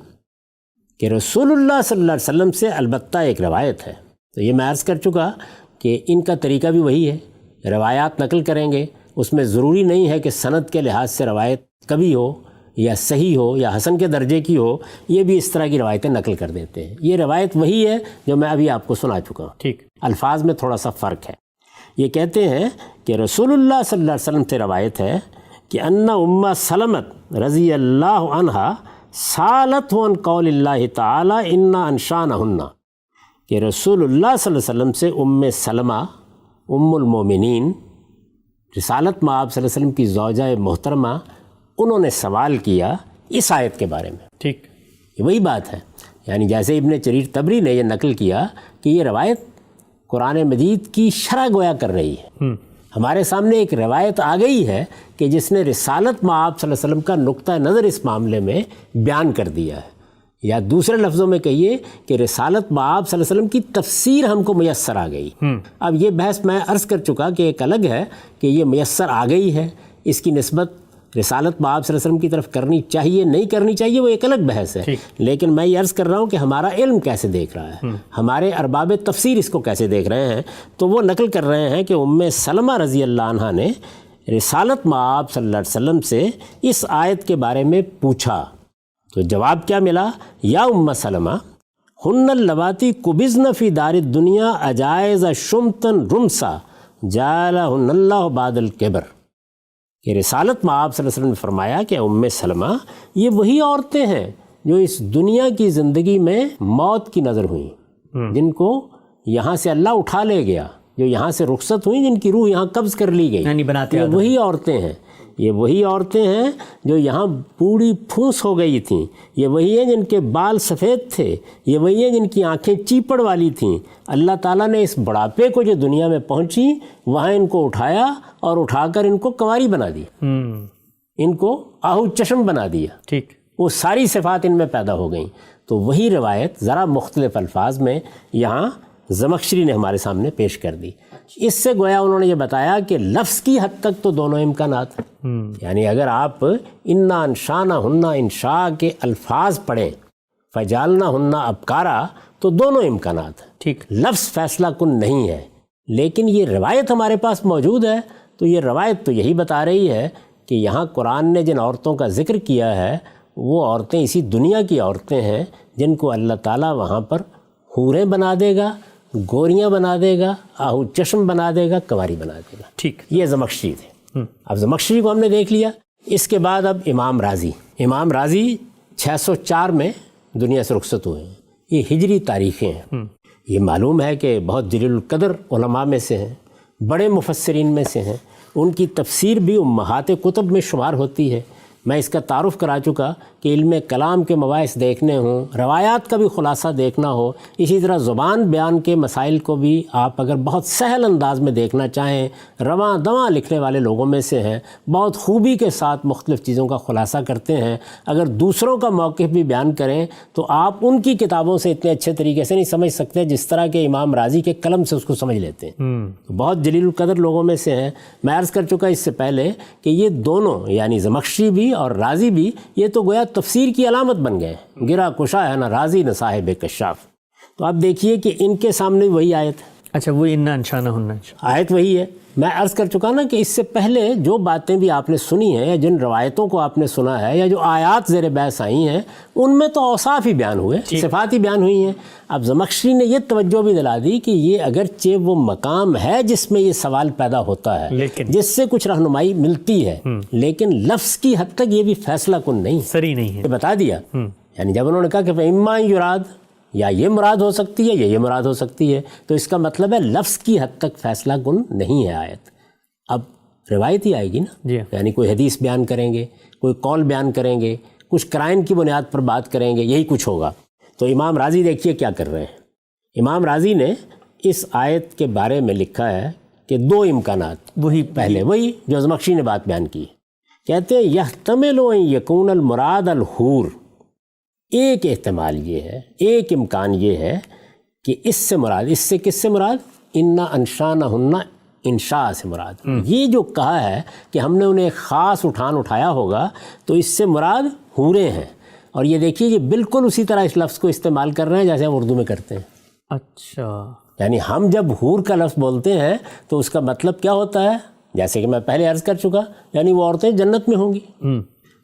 کہ رسول اللہ صلی اللہ علیہ وسلم سے البتہ ایک روایت ہے. تو یہ میں عرض کر چکا کہ ان کا طریقہ بھی وہی ہے، روایات نقل کریں گے. اس میں ضروری نہیں ہے کہ سند کے لحاظ سے روایت کبھی ہو یا صحیح ہو یا حسن کے درجے کی ہو، یہ بھی اس طرح کی روایتیں نقل کر دیتے ہیں. یہ روایت وہی ہے جو میں ابھی آپ کو سنا چکا ہوں. ٹھیک، الفاظ میں تھوڑا سا فرق ہے. یہ کہتے ہیں کہ رسول اللہ صلی اللہ علیہ وسلم سے روایت ہے کہ ان ام سلمت رضی اللہ عنہا سالت عن قول اللہ تعالی انا انشانہن، کہ رسول اللہ صلی اللہ علیہ وسلم سے ام سلمہ ام المومنین، رسالت مآب صلی اللہ علیہ وسلم کی زوجہ محترمہ، انہوں نے سوال کیا اس آیت کے بارے میں. ٹھیک، یہ وہی بات ہے. یعنی جیسے ابن جریر طبری نے یہ نقل کیا کہ یہ روایت قرآن مجید کی شرح گویا کر رہی ہے. ہمارے سامنے ایک روایت آ گئی ہے کہ جس نے رسالت مآب صلی اللہ علیہ وسلم کا نقطہ نظر اس معاملے میں بیان کر دیا ہے، یا دوسرے لفظوں میں کہیے کہ رسالت مآب صلی اللہ علیہ وسلم کی تفسیر ہم کو میسر آ گئی. اب یہ بحث میں عرض کر چکا کہ ایک الگ ہے کہ یہ میسر آ گئی ہے، اس کی نسبت رسالت مآب صلی اللہ علیہ وسلم کی طرف کرنی چاہیے نہیں کرنی چاہیے وہ ایک الگ بحث ہے. لیکن میں یہ عرض کر رہا ہوں کہ ہمارا علم کیسے دیکھ رہا ہے، ہمارے ارباب تفسیر اس کو کیسے دیکھ رہے ہیں. تو وہ نقل کر رہے ہیں کہ ام سلمہ رضی اللہ عنہا نے رسالت مآب صلی اللہ علیہ وسلم سے اس آیت کے بارے میں پوچھا تو جواب کیا ملا؟ یا ام سلمہ ہن اللواتی قبضن فی دار الدنیا اجائز شمتن رمسا جعلہن اللہ بعد الکبر. کہ رسالت مآب صلی اللہ علیہ وسلم نے فرمایا کہ ام سلمہ یہ وہی عورتیں ہیں جو اس دنیا کی زندگی میں موت کی نظر ہوئیں، جن کو یہاں سے اللہ اٹھا لے گیا، جو یہاں سے رخصت ہوئیں، جن کی روح یہاں قبض کر لی گئی. یہ وہی عورتیں ہیں، یہ وہی عورتیں ہیں جو یہاں پوری پھوس ہو گئی تھیں، یہ وہی ہیں جن کے بال سفید تھے، یہ وہی ہیں جن کی آنکھیں چیپڑ والی تھیں. اللہ تعالیٰ نے اس بڑھاپے کو جو دنیا میں پہنچی وہاں ان کو اٹھایا اور اٹھا کر ان کو کنواری بنا دی، ان کو آہو چشم بنا دیا. ٹھیک، وہ ساری صفات ان میں پیدا ہو گئیں. تو وہی روایت ذرا مختلف الفاظ میں یہاں زمخشری نے ہمارے سامنے پیش کر دی. اس سے گویا انہوں نے یہ بتایا کہ لفظ کی حد تک تو دونوں امکانات ہیں. یعنی اگر آپ انا انشانہ ہننا انشاء کے الفاظ پڑھیں فجالنا ہننا ابکارا تو دونوں امکانات ہیں. ٹھیک، لفظ فیصلہ کن نہیں ہے، لیکن یہ روایت ہمارے پاس موجود ہے. تو یہ روایت تو یہی بتا رہی ہے کہ یہاں قرآن نے جن عورتوں کا ذکر کیا ہے وہ عورتیں اسی دنیا کی عورتیں ہیں جن کو اللہ تعالیٰ وہاں پر حوریں بنا دے گا، گوریاں بنا دے گا، آہو چشم بنا دے گا، کنواری بنا دے گا. ٹھیک، یہ زمخشری تھے. اب زمخشری کو ہم نے دیکھ لیا. اس کے بعد اب امام راضی 604 میں دنیا سے رخصت ہوئے ہیں. یہ ہجری تاریخیں ہیں. یہ معلوم ہے کہ بہت جلیل القدر علماء میں سے ہیں، بڑے مفسرین میں سے ہیں. ان کی تفسیر بھی امہات کتب میں شمار ہوتی ہے. میں اس کا تعارف کرا چکا کہ علم کلام کے مباحث دیکھنے ہوں، روایات کا بھی خلاصہ دیکھنا ہو، اسی طرح زبان بیان کے مسائل کو بھی آپ اگر بہت سہل انداز میں دیکھنا چاہیں، رواں دواں لکھنے والے لوگوں میں سے ہیں، بہت خوبی کے ساتھ مختلف چیزوں کا خلاصہ کرتے ہیں. اگر دوسروں کا موقف بھی بیان کریں تو آپ ان کی کتابوں سے اتنے اچھے طریقے سے نہیں سمجھ سکتے جس طرح کہ امام راضی کے قلم سے اس کو سمجھ لیتے ہیں. بہت جلیل القدر لوگوں میں سے ہیں. میں عرض کر چکا اس سے پہلے کہ یہ دونوں یعنی زمخشری بھی اور راضی بھی یہ تو گویا تفسیر کی علامت بن گئے. گرا کشا ہے نہ راضی نہ صاحب کشاف. تو آپ دیکھیے کہ ان کے سامنے وہی آیت ہے. اچھا، وہ انا انشانہ ہننا آیت وہی ہے. میں عرض کر چکا نا کہ اس سے پہلے جو باتیں بھی آپ نے سنی ہیں یا جن روایتوں کو آپ نے سنا ہے یا جو آیات زیر بحث آئی ہیں ان میں تو اوصاف ہی بیان ہوئے، صفات ہی بیان ہوئی ہیں. اب زمخشری نے یہ توجہ بھی دلا دی کہ یہ اگرچہ وہ مقام ہے جس میں یہ سوال پیدا ہوتا ہے، جس سے کچھ رہنمائی ملتی ہے، لیکن لفظ کی حد تک یہ بھی فیصلہ کن نہیں، سری نہیں ہے. بتا دیا. یعنی جب انہوں نے کہا کہ اما یراد یا یہ مراد ہو سکتی ہے یا یہ مراد ہو سکتی ہے، تو اس کا مطلب ہے لفظ کی حد تک فیصلہ کن نہیں ہے آیت. اب روایت ہی آئے گی نا. یعنی کوئی حدیث بیان کریں گے، کوئی قول بیان کریں گے، کچھ قرائن کی بنیاد پر بات کریں گے، یہی کچھ ہوگا. تو امام راضی دیکھیے کیا کر رہے ہیں. امام راضی نے اس آیت کے بارے میں لکھا ہے کہ دو امکانات، وہی پہلے وہی جو زمخشری نے بات بیان کی. کہتے ہیں یحتمل ان یکون المراد الحور. ایک احتمال یہ ہے، ایک امکان یہ ہے کہ اس سے مراد، اس سے کس سے مراد؟ انا انشانہ ہننا انشاء سے مراد. یہ جو کہا ہے کہ ہم نے انہیں خاص اٹھایا ہوگا تو اس سے مراد حوریں ہیں. اور یہ دیکھیے یہ بالکل اسی طرح اس لفظ کو استعمال کر رہے ہیں جیسے ہم اردو میں کرتے ہیں. اچھا، یعنی ہم جب حور کا لفظ بولتے ہیں تو اس کا مطلب کیا ہوتا ہے؟ جیسے کہ میں پہلے عرض کر چکا، یعنی وہ عورتیں جنت میں ہوں گی.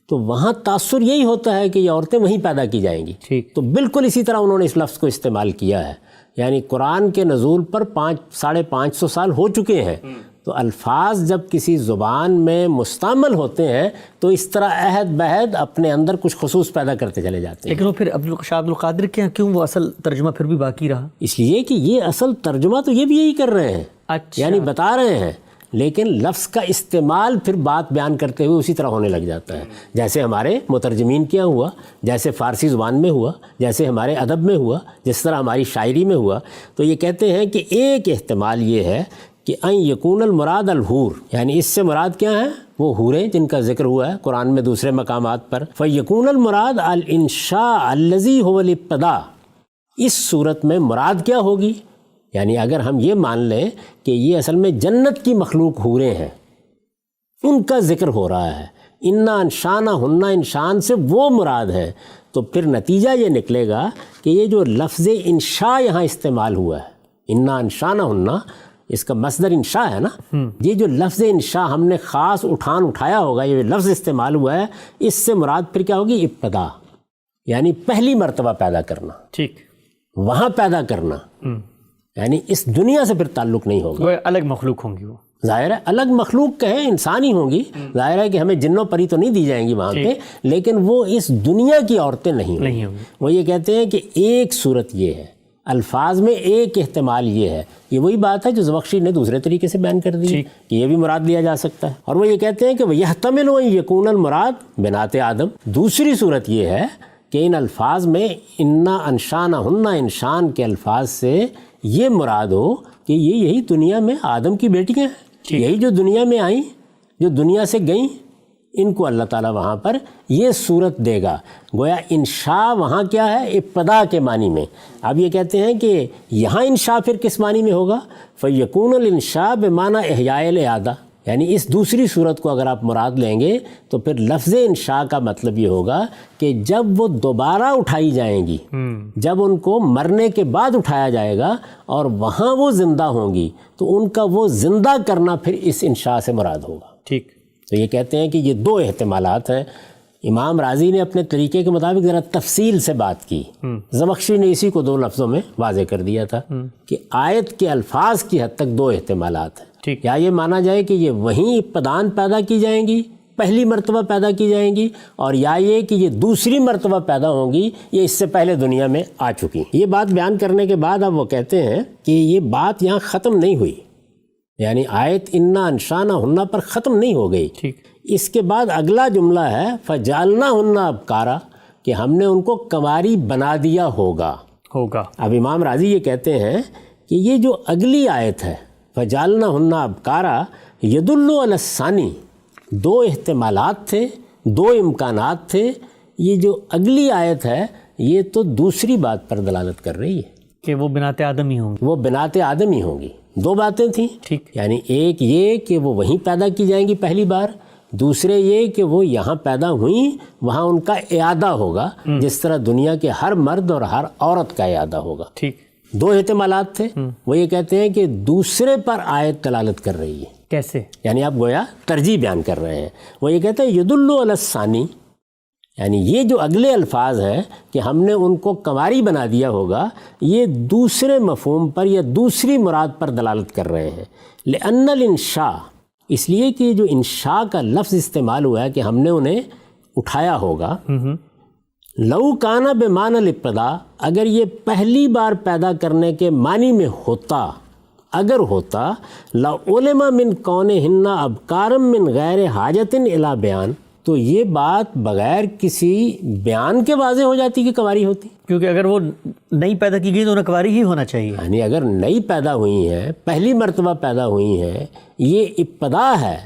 تو وہاں تاثر یہی ہوتا ہے کہ یہ عورتیں وہیں پیدا کی جائیں گی. تو بالکل اسی طرح انہوں نے اس لفظ کو استعمال کیا ہے. یعنی قرآن کے نزول پر 500-550 سال ہو چکے ہیں. تو الفاظ جب کسی زبان میں مستعمل ہوتے ہیں تو اس طرح عہد بہد اپنے اندر کچھ خصوص پیدا کرتے چلے جاتے ہیں. لیکن وہ پھر شاہ عبد القادر کے کیوں وہ اصل ترجمہ پھر بھی باقی رہا؟ اس لیے کہ یہ اصل ترجمہ تو یہ بھی یہی کر رہے ہیں. اچھا، یعنی بتا رہے ہیں لیکن لفظ کا استعمال پھر بات بیان کرتے ہوئے اسی طرح ہونے لگ جاتا ہے، جیسے ہمارے مترجمین کیا ہوا، جیسے فارسی زبان میں ہوا، جیسے ہمارے ادب میں ہوا، جس طرح ہماری شاعری میں ہوا۔ تو یہ کہتے ہیں کہ ایک احتمال یہ ہے کہ ان یکون المراد الحور، یعنی اس سے مراد کیا ہے؟ وہ حوریں جن کا ذکر ہوا ہے قرآن میں دوسرے مقامات پر۔ فیکون المراد الانشاء الذی هو الابتداء، اس صورت میں مراد کیا ہوگی؟ یعنی اگر ہم یہ مان لیں کہ یہ اصل میں جنت کی مخلوق حوریں ہیں، ان کا ذکر ہو رہا ہے، انا انشانہ ہننا، انشان سے وہ مراد ہے، تو پھر نتیجہ یہ نکلے گا کہ یہ جو لفظ انشاء یہاں استعمال ہوا ہے، انا انشانہ ہننا، اس کا مصدر انشاء ہے نا، یہ جو لفظ انشاء ہم نے خاص اٹھایا ہوگا، یہ لفظ استعمال ہوا ہے، اس سے مراد پھر کیا ہوگی؟ ابتدا، یعنی پہلی مرتبہ پیدا کرنا، ٹھیک، وہاں پیدا کرنا، یعنی اس دنیا سے پھر تعلق نہیں ہوگا۔ وہ الگ مخلوق ہوں گی، وہ ظاہر ہے الگ مخلوق کہیں انسان ہی ہوں گی، ظاہر ہے کہ ہمیں جن و پری تو نہیں دی جائیں گی وہاں پہ، لیکن وہ اس دنیا کی عورتیں نہیں ہوں گی۔ وہ یہ کہتے ہیں کہ ایک صورت یہ ہے، الفاظ میں ایک احتمال یہ ہے، یہ وہی بات ہے جو زمخشری نے دوسرے طریقے سے بیان کر دی کہ یہ بھی مراد لیا جا سکتا ہے۔ اور وہ یہ کہتے ہیں کہ وَيَحْتَمِلُ أَن يَكُونَ الْمُرَادُ بِنَاتِ آدم، دوسری صورت یہ ہے کہ ان الفاظ میں انا انشانہ ہننا، انشان کے الفاظ سے یہ مراد ہو کہ یہ یہی دنیا میں آدم کی بیٹیاں ہیں، یہی جو دنیا میں آئیں، جو دنیا سے گئیں، ان کو اللہ تعالیٰ وہاں پر یہ صورت دے گا۔ گویا انشاء وہاں کیا ہے؟ ابتدا کے معنی میں۔ اب یہ کہتے ہیں کہ یہاں انشاء پھر کس معنی میں ہوگا؟ فَيَكُونُ الْإِنشَاء بِمَعنَى إِحْيَاءِ الْإِعَادَةِ، یعنی اس دوسری صورت کو اگر آپ مراد لیں گے تو پھر لفظ انشاء کا مطلب یہ ہوگا کہ جب وہ دوبارہ اٹھائی جائیں گی، جب ان کو مرنے کے بعد اٹھایا جائے گا اور وہاں وہ زندہ ہوں گی، تو ان کا وہ زندہ کرنا پھر اس انشاء سے مراد ہوگا۔ ٹھیک، تو یہ کہتے ہیں کہ یہ دو احتمالات ہیں۔ امام راضی نے اپنے طریقے کے مطابق ذرا تفصیل سے بات کی، زمخشری نے اسی کو دو لفظوں میں واضح کر دیا تھا کہ آیت کے الفاظ کی حد تک دو احتمالات ہیں۔ یا یہ مانا جائے کہ یہ وہیں ابتداً پیدا کی جائیں گی، پہلی مرتبہ پیدا کی جائیں گی، اور یا یہ کہ یہ دوسری مرتبہ پیدا ہوں گی، یہ اس سے پہلے دنیا میں آ چکی۔ یہ بات بیان کرنے کے بعد اب وہ کہتے ہیں کہ یہ بات یہاں ختم نہیں ہوئی، یعنی آیت انا انشانہ ہننا پر ختم نہیں ہو گئی۔ اس کے بعد اگلا جملہ ہے فَجَعَلْنَاهُنَّ أَبْكَارًا، کہ ہم نے ان کو کنواری بنا دیا ہوگا۔ اب امام راضی یہ کہتے ہیں کہ یہ جو اگلی آیت ہے فَجَعَلْنَاهُنَّ أَبْكَارًا يَدُلُّ عَلَى الثَّانِي، دو احتمالات تھے، دو امکانات تھے۔ یہ جو اگلی آیت ہے یہ تو دوسری بات پر دلالت کر رہی ہے کہ وہ بنات آدم ہی ہوں گی، وہ بنات آدم ہی ہوں گی۔ دو باتیں تھیں، یعنی ایک یہ کہ وہ وہیں پیدا کی جائیں گی پہلی بار، دوسرے یہ کہ وہ یہاں پیدا ہوئیں، وہاں ان کا اعادہ ہوگا، جس طرح دنیا کے ہر مرد اور ہر عورت کا اعادہ ہوگا۔ دو احتمالات تھے۔ وہ یہ کہتے ہیں کہ دوسرے پر آیت دلالت کر رہی ہے۔ کیسے؟ یعنی آپ گویا ترجیح بیان کر رہے ہیں۔ وہ یہ کہتے ہیں یدل علی الثانی، یعنی یہ جو اگلے الفاظ ہیں کہ ہم نے ان کو کنواری بنا دیا ہوگا، یہ دوسرے مفہوم پر یا دوسری مراد پر دلالت کر رہے ہیں۔ لأن الانشاء، اس لیے کہ جو انشاء کا لفظ استعمال ہوا ہے کہ ہم نے انہیں اٹھایا ہوگا، لو کانا بمعنی الابتداء، اگر یہ پہلی بار پیدا کرنے کے معنی میں ہوتا، اگر ہوتا لعلم من کونہن ابکارا من غیر حاجت الی بیان، تو یہ بات بغیر کسی بیان کے واضح ہو جاتی کہ کنواری ہوتی، کیونکہ اگر وہ نئی پیدا کی گئی تو انہیں کنواری ہی ہونا چاہیے۔ یعنی اگر نئی پیدا ہوئی ہیں، پہلی مرتبہ پیدا ہوئی ہیں، یہ ابتدا ہے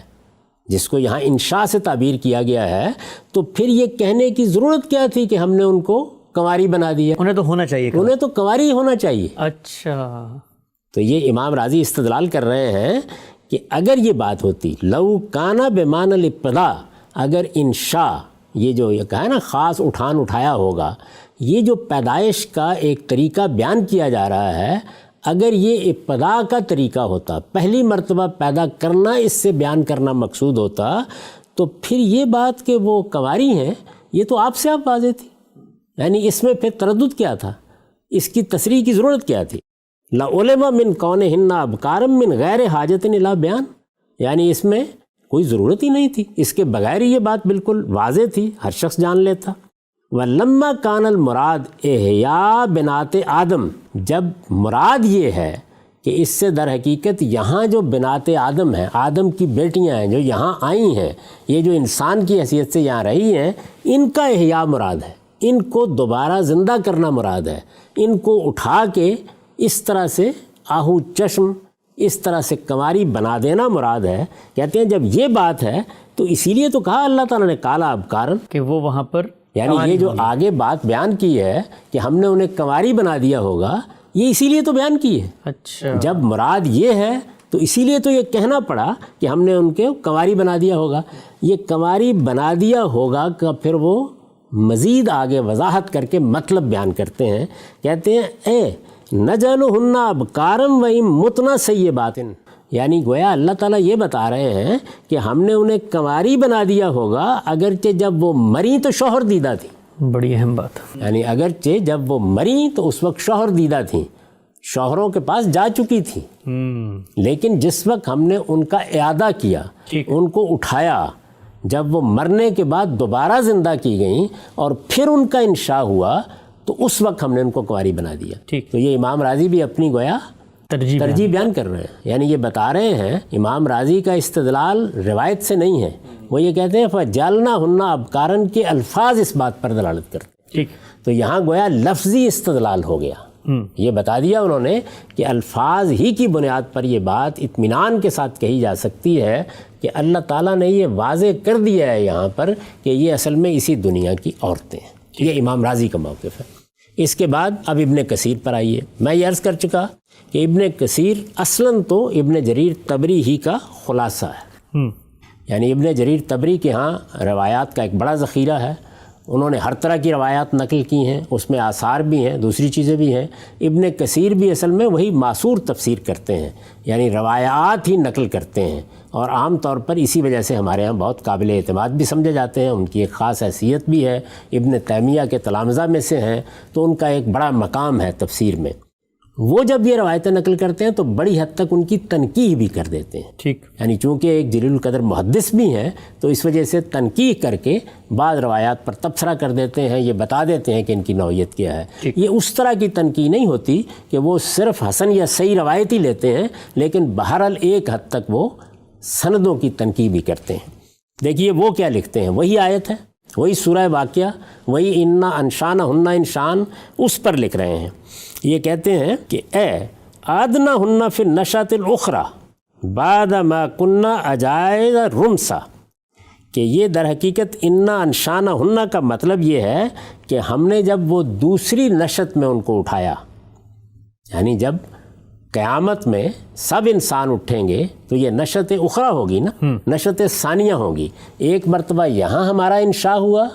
جس کو یہاں انشاء سے تعبیر کیا گیا ہے، تو پھر یہ کہنے کی ضرورت کیا تھی کہ ہم نے ان کو کنواری بنا دیا؟ انہیں تو ہونا چاہیے، انہیں تو کنواری ہی ہونا چاہیے۔ اچھا، تو یہ امام راضی استدلال کر رہے ہیں کہ اگر یہ بات ہوتی لو کانا بمعنی الابتداء، اگر انشاء یہ جو یہ کہا ہے نا خاص اٹھایا ہوگا، یہ جو پیدائش کا ایک طریقہ بیان کیا جا رہا ہے، اگر یہ ابتدا کا طریقہ ہوتا، پہلی مرتبہ پیدا کرنا اس سے بیان کرنا مقصود ہوتا، تو پھر یہ بات کہ وہ کنواری ہیں یہ تو آپ سے آپ واضح تھی، یعنی اس میں پھر تردد کیا تھا، اس کی تصریح کی ضرورت کیا تھی؟ لعلم من کونہن ابکارا من غیر حاجت الی بیان، یعنی اس میں کوئی ضرورت ہی نہیں تھی، اس کے بغیر یہ بات بالکل واضح تھی، ہر شخص جان لیتا۔ وَلَمَّا كَانَ الْمُرَادُ اِحْيَاءُ بِنَاتِ آدم، جب مراد یہ ہے کہ اس سے در حقیقت یہاں جو بنات آدم ہیں، آدم کی بیٹیاں ہیں جو یہاں آئی ہیں، یہ جو انسان کی حیثیت سے یہاں رہی ہیں، ان کا احیاء مراد ہے، ان کو دوبارہ زندہ کرنا مراد ہے، ان کو اٹھا کے اس طرح سے آہو چشم، اس طرح سے کنواری بنا دینا مراد ہے۔ کہتے ہیں جب یہ بات ہے تو اسی لیے تو کہا اللہ تعالیٰ نے کالا ابکارن، کہ وہ وہاں پر یعنی یہ جو آگے بات بیان کی ہے کہ ہم نے انہیں کنواری بنا دیا ہوگا، یہ اسی لیے تو بیان کی ہے۔ اچھا، جب مراد یہ ہے تو اسی لیے تو یہ کہنا پڑا کہ ہم نے ان کے کنواری بنا دیا ہوگا۔ یہ کنواری بنا دیا ہوگا کا پھر وہ مزید آگے وضاحت کر کے مطلب بیان کرتے ہیں، کہتے ہیں اے نجعلہن ابکارم و متنا سیبات، یعنی گویا اللہ تعالیٰ یہ بتا رہے ہیں کہ ہم نے انہیں کنواری بنا دیا ہوگا اگرچہ جب وہ مری تو شوہر دیدہ تھی۔ بڑی اہم بات، یعنی اگرچہ جب وہ مری تو اس وقت شوہر دیدہ تھیں، شوہروں کے پاس جا چکی تھی، لیکن جس وقت ہم نے ان کا اعادہ کیا، ان کو اٹھایا، جب وہ مرنے کے بعد دوبارہ زندہ کی گئیں اور پھر ان کا انشاء ہوا تو اس وقت ہم نے ان کو کنواری بنا دیا۔ تو یہ امام راضی بھی اپنی گویا ترجیح بیان کر رہے ہیں، یعنی یہ بتا رہے ہیں امام راضی کا استدلال روایت سے نہیں ہے، وہ یہ کہتے ہیں فَجَعَلْنَاهُنَّ ابکارن کے الفاظ اس بات پر دلالت کرتے ہیں۔ تو یہاں گویا لفظی استدلال ہو گیا، یہ بتا دیا انہوں نے کہ الفاظ ہی کی بنیاد پر یہ بات اطمینان کے ساتھ کہی جا سکتی ہے کہ اللہ تعالیٰ نے یہ واضح کر دیا ہے یہاں پر کہ یہ اصل میں اسی دنیا کی عورتیں ہیں۔ یہ امام راضی کا موقف ہے۔ اس کے بعد اب ابن کثیر پر آئیے۔ میں یہ عرض کر چکا کہ ابن کثیر اصلاً تو ابن جریر طبری ہی کا خلاصہ ہے، یعنی ابن جریر طبری کے ہاں روایات کا ایک بڑا ذخیرہ ہے، انہوں نے ہر طرح کی روایات نقل کی ہیں، اس میں آثار بھی ہیں، دوسری چیزیں بھی ہیں۔ ابن کثیر بھی اصل میں وہی معصور تفسیر کرتے ہیں، یعنی روایات ہی نقل کرتے ہیں، اور عام طور پر اسی وجہ سے ہمارے ہاں بہت قابل اعتماد بھی سمجھے جاتے ہیں، ان کی ایک خاص حیثیت بھی ہے، ابن تیمیہ کے تلامذہ میں سے ہیں، تو ان کا ایک بڑا مقام ہے تفسیر میں۔ وہ جب یہ روایتیں نقل کرتے ہیں تو بڑی حد تک ان کی تنقیح بھی کر دیتے ہیں، یعنی چونکہ ایک جلیل القدر محدث بھی ہیں تو اس وجہ سے تنقیح کر کے بعض روایات پر تبصرہ کر دیتے ہیں، یہ بتا دیتے ہیں کہ ان کی نوعیت کیا ہے۔ یہ اس طرح کی تنقیح نہیں ہوتی کہ وہ صرف حسن یا صحیح روایت ہی لیتے ہیں، لیکن بہرحال ایک حد تک وہ سندوں کی تنقیح بھی کرتے ہیں۔ دیکھیے وہ کیا لکھتے ہیں، وہی آیت ہے، وہی سورہ واقعہ، وہی انا انشانہن انشان، اس پر لکھ رہے ہیں۔ یہ کہتے ہیں کہ اے آدنہن فی النشأۃ الاخری بعد ما کننا عجائز رمسا، کہ یہ در حقیقت انا انشانہن کا مطلب یہ ہے کہ ہم نے جب وہ دوسری نشأت میں ان کو اٹھایا، یعنی جب قیامت میں سب انسان اٹھیں گے تو یہ نشأت اخری ہوگی نا، نشأت ثانیہ ہوگی۔ ایک مرتبہ یہاں ہمارا انشاء ہوا،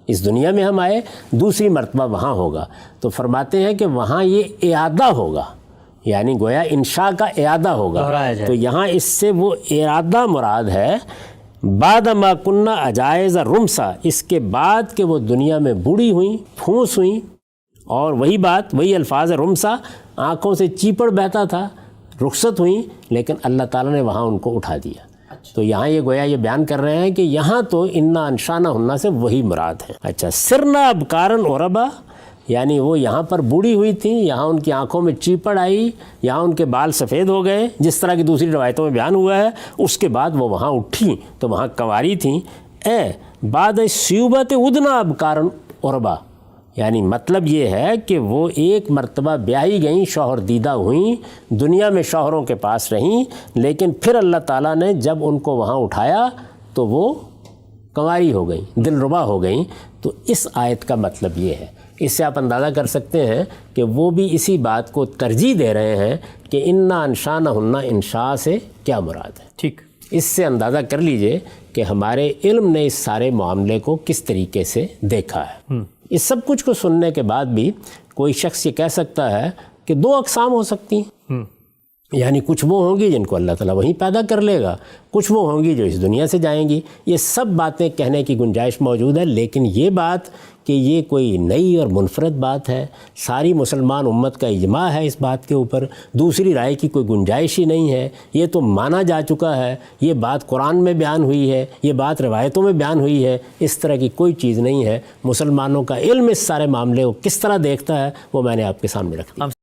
اس دنیا میں ہم آئے، دوسری مرتبہ وہاں ہوگا، تو فرماتے ہیں کہ وہاں یہ اعادہ ہوگا، یعنی گویا انشاء کا اعادہ ہوگا۔ تو یہاں اس سے وہ اعادہ مراد ہے، بعد ما کننا عجائز رمسا، اس کے بعد کہ وہ دنیا میں بوڑھی ہوئیں، پھونس ہوئیں، اور وہی بات، وہی الفاظ رمسا، آنکھوں سے چیپڑ بہتا تھا، رخصت ہوئیں، لیکن اللہ تعالیٰ نے وہاں ان کو اٹھا دیا۔ تو یہاں یہ گویا یہ بیان کر رہے ہیں کہ یہاں تو انا انشانہن سے وہی مراد ہے۔ اچھا، سرنا ابکارن عربا، یعنی وہ یہاں پر بوڑھی ہوئی تھیں، یہاں ان کی آنکھوں میں چیپڑ آئی، یہاں ان کے بال سفید ہو گئے، جس طرح کی دوسری روایتوں میں بیان ہوا ہے، اس کے بعد وہ وہاں اٹھیں تو وہاں کنواری تھیں۔ اے بعد سیوبت ادنا ابکارن عربا، یعنی مطلب یہ ہے کہ وہ ایک مرتبہ بیاہی گئیں، شوہر دیدہ ہوئیں، دنیا میں شوہروں کے پاس رہیں، لیکن پھر اللہ تعالیٰ نے جب ان کو وہاں اٹھایا تو وہ کنواری ہو گئیں، دلربا ہو گئیں۔ تو اس آیت کا مطلب یہ ہے، اس سے آپ اندازہ کر سکتے ہیں کہ وہ بھی اسی بات کو ترجیح دے رہے ہیں کہ انا انشانہن انشاء سے کیا مراد ہے۔ ٹھیک، اس سے اندازہ کر لیجئے کہ ہمارے علم نے اس سارے معاملے کو کس طریقے سے دیکھا ہے۔ اس سب کچھ کو سننے کے بعد بھی کوئی شخص یہ کہہ سکتا ہے کہ دو اقسام ہو سکتی ہیں، یعنی کچھ وہ ہوں گی جن کو اللہ تعالیٰ وہیں پیدا کر لے گا، کچھ وہ ہوں گی جو اس دنیا سے جائیں گی۔ یہ سب باتیں کہنے کی گنجائش موجود ہے، لیکن یہ بات کہ یہ کوئی نئی اور منفرد بات ہے، ساری مسلمان امت کا اجماع ہے اس بات کے اوپر، دوسری رائے کی کوئی گنجائش ہی نہیں ہے، یہ تو مانا جا چکا ہے، یہ بات قرآن میں بیان ہوئی ہے، یہ بات روایتوں میں بیان ہوئی ہے، اس طرح کی کوئی چیز نہیں ہے۔ مسلمانوں کا علم اس سارے معاملے کو کس طرح دیکھتا ہے وہ میں نے آپ کے سامنے رکھ دیا۔